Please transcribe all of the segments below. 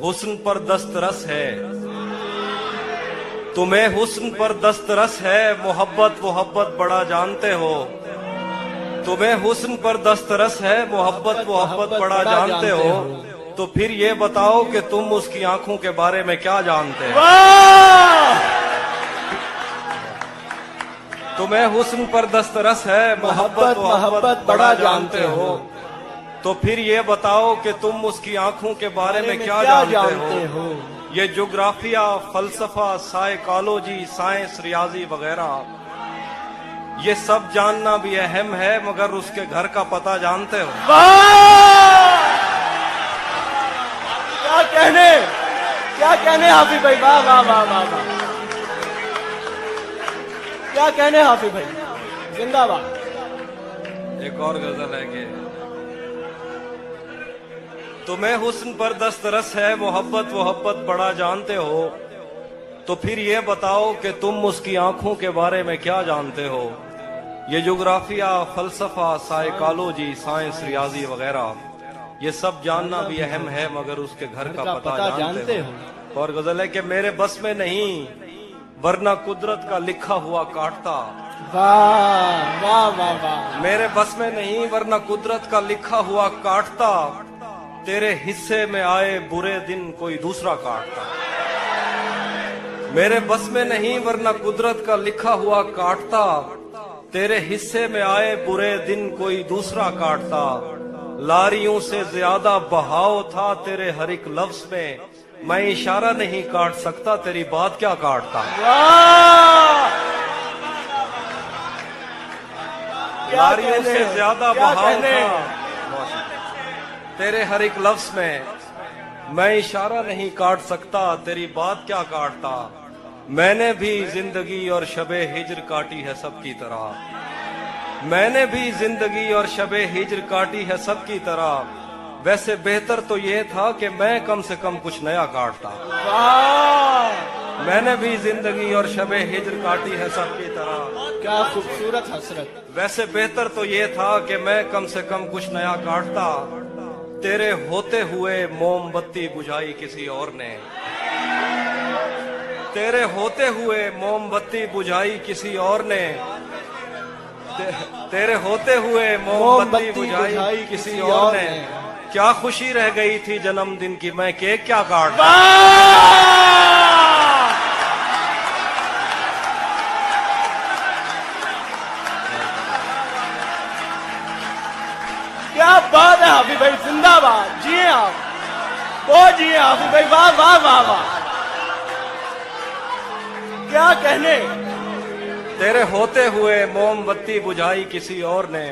हुस्न पर दस्तरस है, तुम्हें हुस्न पर दस्तरस है, मोहब्बत मोहब्बत बड़ा जानते हो। तुम्हें हुस्न पर दस्तरस है, मोहब्बत मोहब्बत बड़ा जानते हो। तो फिर ये बताओ कि तुम उसकी आंखों के बारे में क्या जानते हो। तुम्हें हुस्न पर दस्तरस है, मोहब्बत मोहब्बत बड़ा जानते हो। तो फिर ये बताओ कि तुम उसकी आंखों के बारे में क्या जानते हो। ये ज्योग्राफिया, फलसफा, साइकोलॉजी, साइंस, रियाजी वगैरह ये सब जानना भी अहम है, मगर उसके घर का पता जानते हो। क्या कहने हाफिज भाई, वाह वाह वाह वाह वाह, क्या कहने हाफिज भाई, जिंदाबाद। एक और गजल है कि तुम्हें हुस्न पर दस्तरस है, मोहब्बत मोहब्बत बड़ा जानते हो। तो फिर ये बताओ कि तुम उसकी आंखों के बारे में क्या जानते हो। ये ज्योग्राफिया, फलसफा, साइकोलॉजी, साइंस, रियाजी वगैरह ये सब जानना भी अहम है, मगर उसके घर का पता जानते हो। और गजल है कि मेरे बस में नहीं, वरना कुदरत का लिखा हुआ काटता। वाह वाह वाह वाह। मेरे बस में नहीं, वरना कुदरत का लिखा हुआ काटता। तेरे हिस्से में आए बुरे दिन कोई दूसरा काटता। मेरे बस में नहीं, वरना कुदरत का लिखा हुआ काटता। तेरे हिस्से में आए बुरे दिन कोई दूसरा काटता। लारियों से ज्यादा बहाव था तेरे हर एक लफ्ज में, मैं इशारा नहीं काट सकता, तेरी बात क्या काटता। लारियों से ज्यादा बहाव था तेरे हर एक लफ्ज में, मैं इशारा नहीं काट सकता, तेरी बात क्या काटता। मैंने भी जिंदगी और शबे हिज्र काटी है सबकी तरह। मैंने भी जिंदगी और शबे हिज्र काटी है सबकी तरह। वैसे बेहतर तो ये था कि मैं कम से कम कुछ नया काटता। मैंने भी जिंदगी और शबे हिज्र काटी है सबकी तरह। क्या खूबसूरत हसरत। वैसे बेहतर तो ये था कि मैं कम से कम कुछ नया काटता। तेरे होते हुए मोमबत्ती बुझाई किसी और ने। तेरे होते हुए मोमबत्ती बुझाई किसी और ने। तेरे होते हुए मोमबत्ती बुझाई किसी और ने। क्या खुशी रह गई थी जन्मदिन की, मैं केक क्या काटता। क्या बात है हाफिज भाई, जिंदाबाद। जिए आप, बहुत जिए हाफिज भाई, वाह वाह वाह वाह, क्या कहने। तेरे होते हुए मोमबत्ती बुझाई किसी और ने।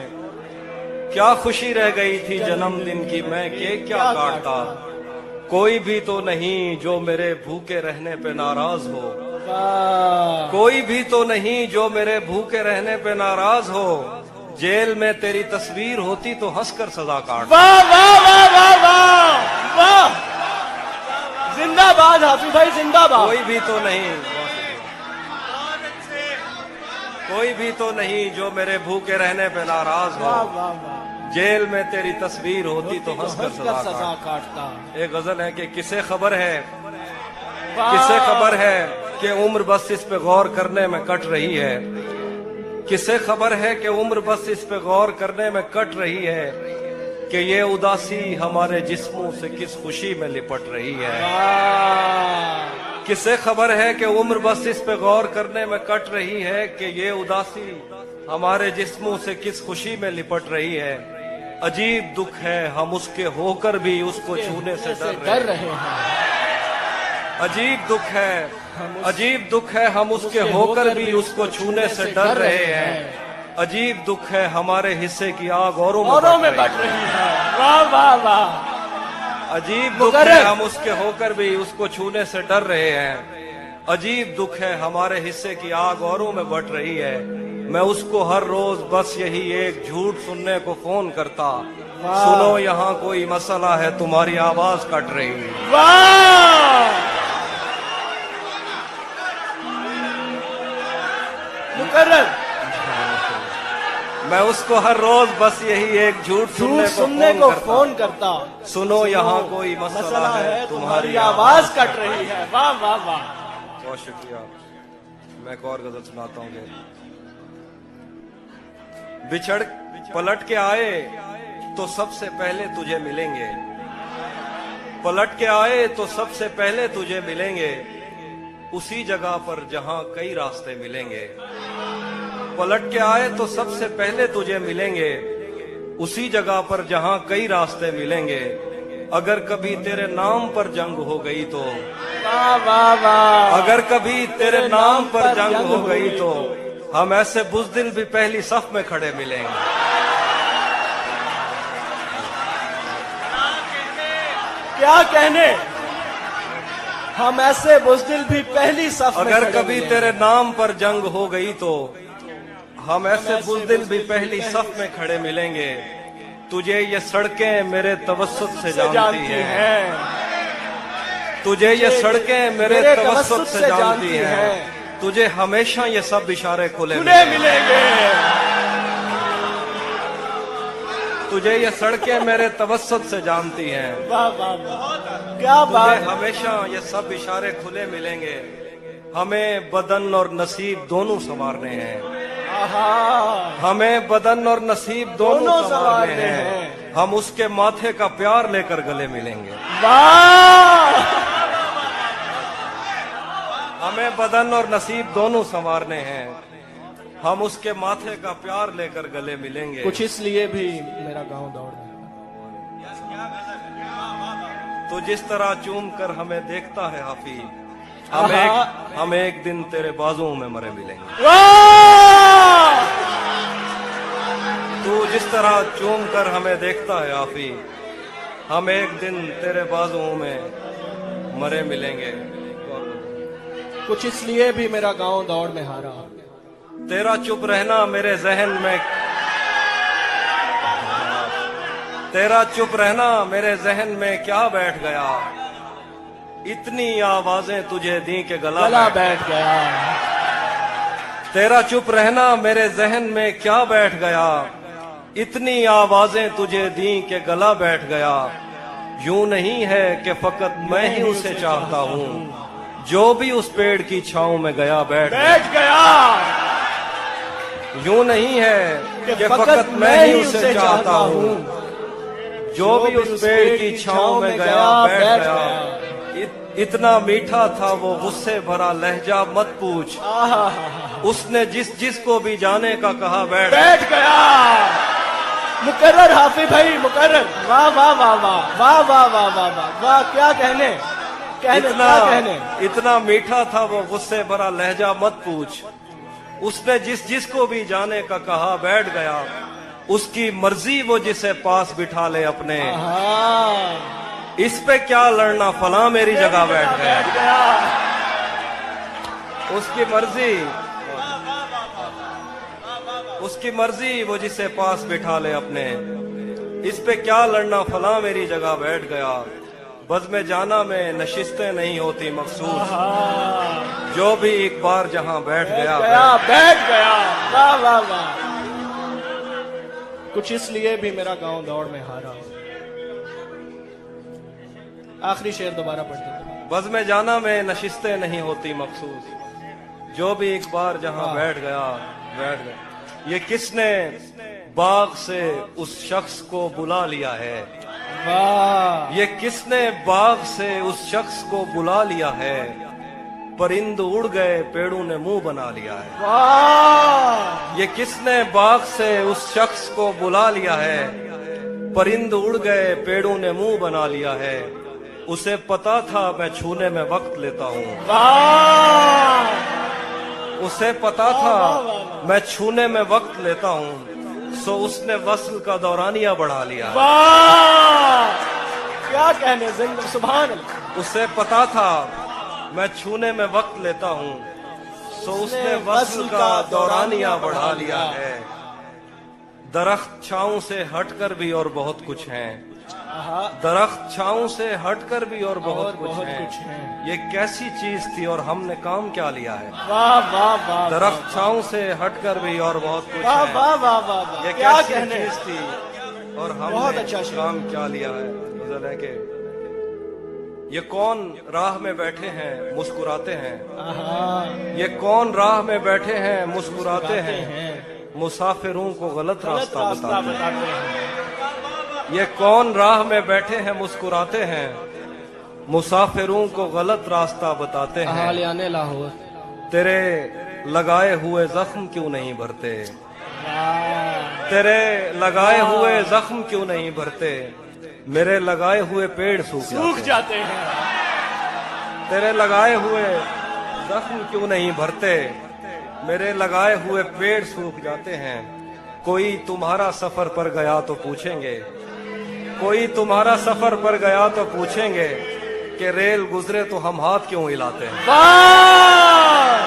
क्या खुशी रह गई थी जन्मदिन की, मैं केक क्या काटता। कोई भी तो नहीं जो मेरे भूखे रहने पे नाराज हो। कोई भी तो नहीं जो मेरे भूखे रहने पे नाराज हो। जेल में तेरी तस्वीर होती तो हंसकर सजा काट। वाह वाह वाह वाह वाह वाह, जिंदाबाद हाफिज भाई, जिंदाबाद। कोई भी तो नहीं, कोई भी तो नहीं जो मेरे भूखे रहने पे नाराज हो। वाह वाह वाह, जेल में तेरी तस्वीर होती तो हंसकर सजा काटता। एक गजल है कि किसे खबर है, किसे खबर है कि उम्र बस इस पे गौर करने में कट रही है। किसे खबर है कि उम्र बस इस पे गौर करने में कट रही है, कि ये उदासी हमारे जिस्मों से किस खुशी में लिपट रही है। किसे खबर है कि उम्र बस इस पे गौर करने में कट रही है, कि ये उदासी हमारे जिस्मों से किस खुशी में लिपट रही है। अजीब दुख है हम उसके होकर भी उसको छूने से डर रहे हैं। अजीब दुख है, अजीब दुख है हम उसके होकर भी उसको छूने से डर रहे हैं। अजीब दुख है हमारे हिस्से की आग औरों में बढ़ रही है। वाह वाह वाह, अजीब दुख है हम उसके होकर भी उसको छूने से डर रहे हैं। अजीब दुख है हमारे हिस्से की आग औरों में बढ़ रही है। मैं उसको हर रोज बस यही एक झूठ सुनने को फोन करता, सुनो यहाँ कोई मसला है तुम्हारी आवाज कट रही है। वाह, मुकर्रर। मैं उसको हर रोज बस यही एक झूठ सुनने को फोन करता। सुनो यहाँ कोई मसला है, तुम्हारी आवाज कट रही है। वाह वाह वाह, बहुत शुक्रिया। मैं एक और गजल सुनाता हूँ। बिछड़ पलट के आए तो सबसे पहले तुझे मिलेंगे, पलट के आए तो सबसे पहले तुझे मिलेंगे, उसी जगह पर जहां कई रास्ते मिलेंगे। पलट के आए तो सबसे पहले तुझे मिलेंगे, उसी जगह पर जहां कई रास्ते मिलेंगे। अगर कभी तेरे नाम पर जंग हो गई तो, वाह वाह वाह, अगर कभी तेरे नाम पर जंग हो गई तो हम ऐसे बुज़दिल भी पहली सफ में खड़े मिलेंगे। क्या कहने, हम ऐसे बुज़दिल भी पहली सफ में अगर खड़े कभी मिलेंगे। तेरे नाम पर जंग हो गई तो हम ऐसे बुज़दिल भी पहली सफ में खड़े मिलेंगे। तुझे ये सड़कें मेरे तवस्सुत से जानती हैं, तुझे ये सड़कें मेरे तवस्सुत से जानती हैं। तुझे हमेशा ये सब इशारे खुले मिलेंगे। तुझे ये सड़कें मेरे तवस्सुत से जानती हैं। वाह वाह वाह, क्या बात तुझे हमेशा ये सब इशारे खुले मिलेंगे। हमें बदन और नसीब दोनों संवारने हैं, हमें बदन और नसीब दोनों संवारने हैं। हम उसके माथे का प्यार लेकर गले मिलेंगे। वाह, हमें बदन और नसीब दोनों संवारने हैं, हम उसके माथे का प्यार लेकर गले मिलेंगे। कुछ इसलिए भी मेरा गांव दौड़ रहा तो जिस तरह चूम कर हमें देखता है हाफी, आहा। हम एक दिन तेरे बाजुओं में मरे मिलेंगे। वाह, तू जिस तरह चूम कर हमें देखता है हाफी, हम एक दिन तेरे बाजुओं में मरे मिलेंगे। कुछ इसलिए भी मेरा गांव दौड़ में हारा। तेरा चुप रहना मेरे जहन में, तेरा चुप रहना मेरे जहन में क्या बैठ गया। इतनी आवाजें तुझे दी के गला बैठ गया। तेरा चुप रहना मेरे जहन में क्या बैठ गया। इतनी आवाजें तुझे दी के गला बैठ गया। यूं नहीं है कि फकत मैं ही उसे चाहता हूँ, जो भी उस पेड़ की छांव में गया बैठ गया। यूं नहीं है कि फकत मैं ही उसे चाहता हूँ, जो भी उस पेड़ की छांव में गया बैठ गया। इतना मीठा था वो गुस्से भरा लहजा मत पूछ, उसने जिस जिस को भी जाने का कहा बैठ गया। मुकर्रर हाफी भाई, मुकर्रर। वाह वाह वाह वाह वाह वाह वाह वाह वाह वाह, क्या कहने, इतना मीठा था वो गुस्से भरा लहजा मत पूछ, उसने जिस जिस को भी जाने का कहा बैठ गया। उसकी मर्जी वो जिसे पास बिठा ले अपने, इस पे क्या लड़ना फला मेरी जगह बैठ गया। उसकी मर्जी वो जिसे पास बिठा ले अपने, इस पे क्या लड़ना फला मेरी जगह बैठ गया। बज़्म जाना में नशिस्तें नहीं होती मखसूस, जो भी एक बार जहां बैठ गया। वाह वाह वाह, कुछ इसलिए भी मेरा गांव दौड़ में हारा। आखिरी शेर दोबारा पढ़ते। बज़्म जाना में नशिस्तें नहीं होती मखसूस, जो भी एक बार जहां बैठ गया बैठ गया। ये किसने बाग से उस शख्स को बुला लिया है, वाह, ये किसने बाग से उस शख्स को बुला लिया है। परिंद उड़ गए पेड़ों ने मुंह बना लिया है। वाह, ये किसने बाग से उस शख्स को बुला लिया है। परिंद उड़ गए पेड़ों ने मुंह बना लिया है। उसे पता था मैं छूने में वक्त लेता हूँ, उसे पता था मैं छूने में वक्त लेता हूँ, सो उसने वस्ल का दौरानिया बढ़ा लिया। वाह, क्या कहने, सुभान अल्लाह। उसे पता था मैं छूने में वक्त लेता हूँ, सो उसने वस्ल का दौरानिया बढ़ा लिया है। दरख्त छांव से हटकर भी और बहुत कुछ है, आहा, दरख्त छाँव से हटकर भी और बहुत कुछ बहुत है। कुछ है। ये कैसी चीज थी और हमने काम क्या लिया है। वाह वाह वाह, दरख्त छाँव से हटकर भी और बहुत कुछ वाह है। वाह वाह वाह वाह, ये क्या कैसी कहने। चीज थी और बहुत हमने अच्छा शेर। काम क्या लिया है। गजल है कि ये कौन राह में बैठे हैं मुस्कुराते हैं। आहा, ये कौन राह में बैठे हैं मुस्कुराते मुस्कुराते हैं। हैं। मुसाफिरों को गलत गलत रास्ता रास्ता बताते हैं। बताते हैं। ये कौन राह में बैठे हैं मुस्कुराते हैं। मुसाफिरों को गलत रास्ता बताते हैं। हालियाने लाहौर। तेरे लगाए हुए जख्म क्यों नहीं भरते। वाह, तेरे लगाए हुए जख्म क्यों नहीं भरते। मेरे लगाए हुए पेड़ सूख सूख जाते हैं। जाते हैं। तेरे लगाए हुए जख्म क्यों नहीं भरते। मेरे लगाए हुए पेड़ सूख जाते हैं। कोई तुम्हारा सफर पर गया तो पूछेंगे। कोई तुम्हारा सफर पर गया तो पूछेंगे कि रेल गुजरे तो हम हाथ क्यों हिलाते हैं। वाह,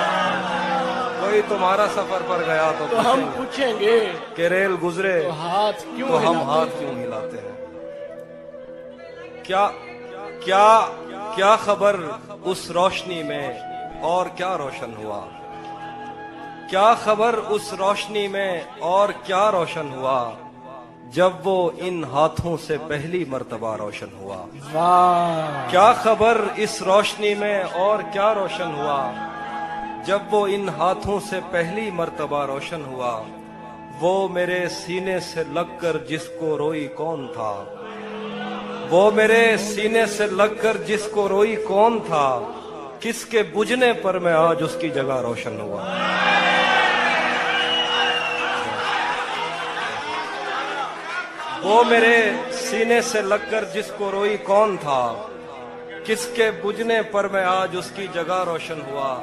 कोई तुम्हारा सफर पर गया तो तो हम पूछेंगे पूछेंगे कि रेल गुजरे तो हाथ क्यों तो हम हिलाते हाथ क्यों हिलाते हैं। क्या क्या क्या खबर उस रोशनी में और क्या रोशन हुआ। क्या खबर उस रोशनी में और क्या रोशन हुआ। जब वो इन हाथों से पहली मर्तबा रोशन हुआ। वाह, क्या खबर इस रोशनी में और क्या रोशन हुआ। जब वो इन हाथों से पहली मर्तबा रोशन हुआ। वो मेरे सीने से लगकर जिसको रोई कौन था। वो मेरे सीने से लगकर जिसको रोई कौन था। किसके बुझने पर मैं आज उसकी जगह रोशन हुआ। वो मेरे सीने से लगकर जिसको रोई कौन था। किसके बुझने पर मैं आज उसकी जगह रोशन हुआ।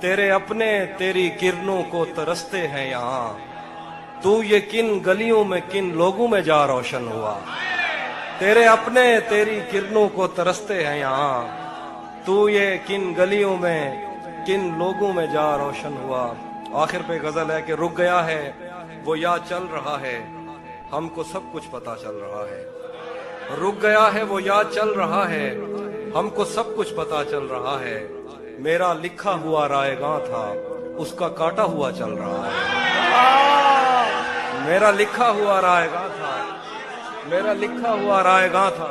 तेरे अपने तेरी किरणों को तरसते हैं यहाँ। तू ये किन गलियों में किन लोगों में जा रोशन हुआ। तेरे अपने तेरी किरणों को तरसते हैं यहाँ। तू ये किन गलियों में किन लोगों में जा रोशन हुआ। आखिर पे गजल है कि रुक गया है वो या चल रहा है। हमको सब कुछ पता चल रहा है। रुक गया है वो या चल रहा है। हमको सब कुछ पता चल रहा है। मेरा लिखा हुआ रायगां था उसका काटा हुआ चल रहा है। मेरा लिखा हुआ रायगां था। मेरा लिखा हुआ रायगां था।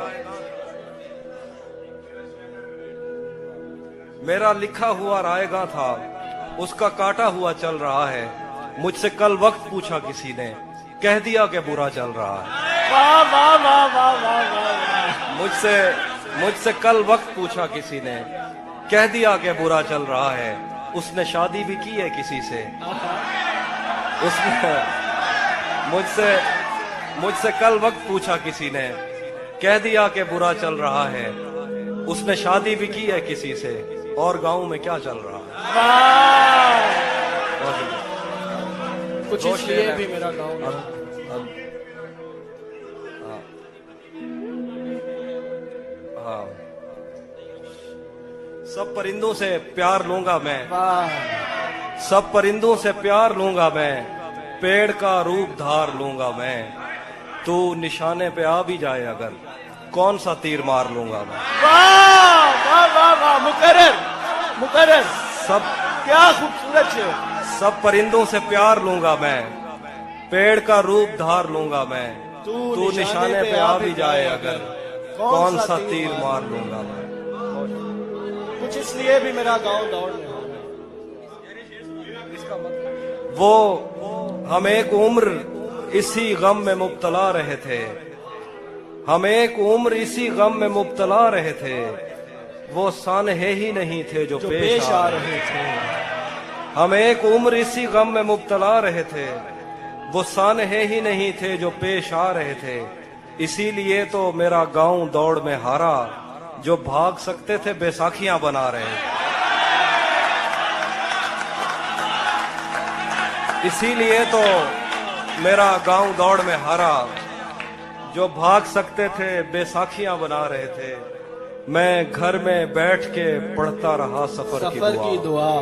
मेरा लिखा हुआ रायगां था उसका काटा हुआ चल रहा है। मुझसे कल वक्त पूछा किसी ने कह दिया कि बुरा चल रहा है। वाह वाह वाह वाह वाह वाह, मुझसे कल वक्त पूछा किसी ने कह दिया कि बुरा चल रहा है। उसने शादी भी की है किसी से। उसने मुझसे कल वक्त पूछा किसी ने कह दिया कि बुरा चल रहा है। उसने शादी भी की है किसी से और गांव में क्या चल रहा है। वाह, कुछ दो शेर इसलिए हैं। भी मेरा गाँव हाँ। सब परिंदों से प्यार लूंगा मैं। वाह, सब परिंदों से प्यार लूंगा मैं। पेड़ का रूप धार लूंगा मैं। तू निशाने पे आ भी जाए अगर कौन सा तीर मार लूंगा मैं। वाह वाह वाह वाह, मुकर्रर मुकर्रर, सब क्या खूबसूरत शेर। सब परिंदों से प्यार लूंगा मैं। पेड़ का रूप धार लूंगा मैं। तू निशाने पे आ भी जाए अगर कौन सा तीर मार लूंगा मैं। कुछ इसलिए भी मेरा गांव दौड़ में। वो हम एक उम्र इसी गम में मुब्तला रहे थे। हम एक उम्र इसी गम में मुब्तला रहे थे। वो सानहे ही नहीं थे जो पेश आ रहे थे। हम एक उम्र इसी गम में मुब्तला रहे थे। वो सानहे ही नहीं थे जो पेश आ रहे थे। इसीलिए तो मेरा गांव दौड़ में हारा। जो भाग सकते थे बैसाखियां बना रहे थे। इसीलिए तो मेरा गांव दौड़ में हारा। जो भाग सकते थे बैसाखियां बना रहे थे। मैं घर में बैठ के पढ़ता रहा सफर की दुआ।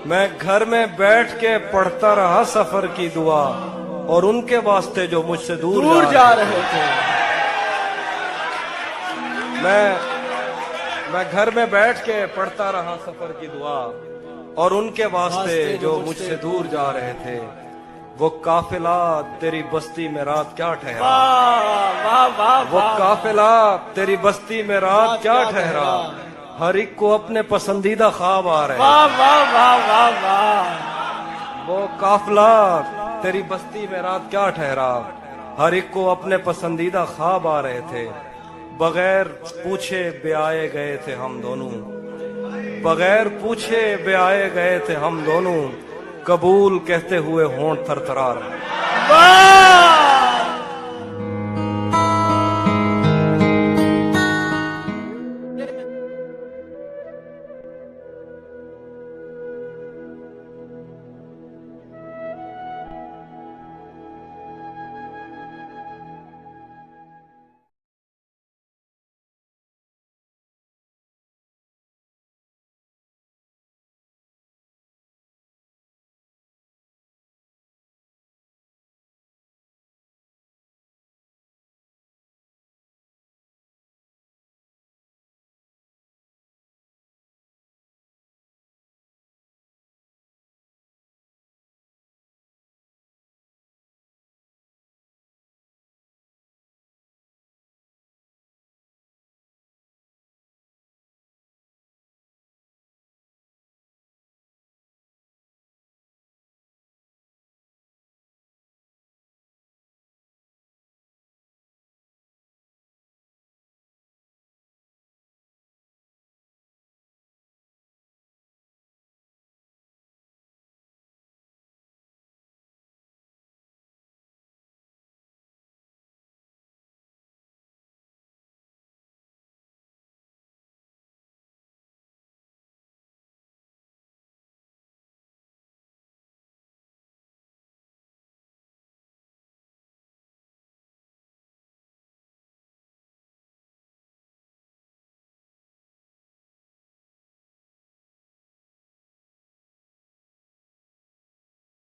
मैं घर में बैठ के पढ़ता रहा सफर की दुआ। और उनके वास्ते जो मुझसे दूर जा रहे थे। मैं घर में बैठ के पढ़ता रहा सफर की दुआ, और उनके वास्ते जो मुझसे दूर जा रहे थे, वो काफिला तेरी बस्ती में रात क्या ठहरा, वाह वाह वाह वो वाह काफिला तेरी बस्ती में रात क्या ठहरा, हर एक को अपने पसंदीदा ख्वाब आ रहे, वाह वाह वाह वाह वाह वो काफिला तेरी बस्ती में रात क्या ठहरा, हर एक को अपने पसंदीदा ख्वाब आ रहे थे, बगैर पूछे ब्याए गए थे हम दोनों, बगैर पूछे ब्याए गए थे हम दोनों, कबूल कहते हुए होंठ थरथरा रहे। वाह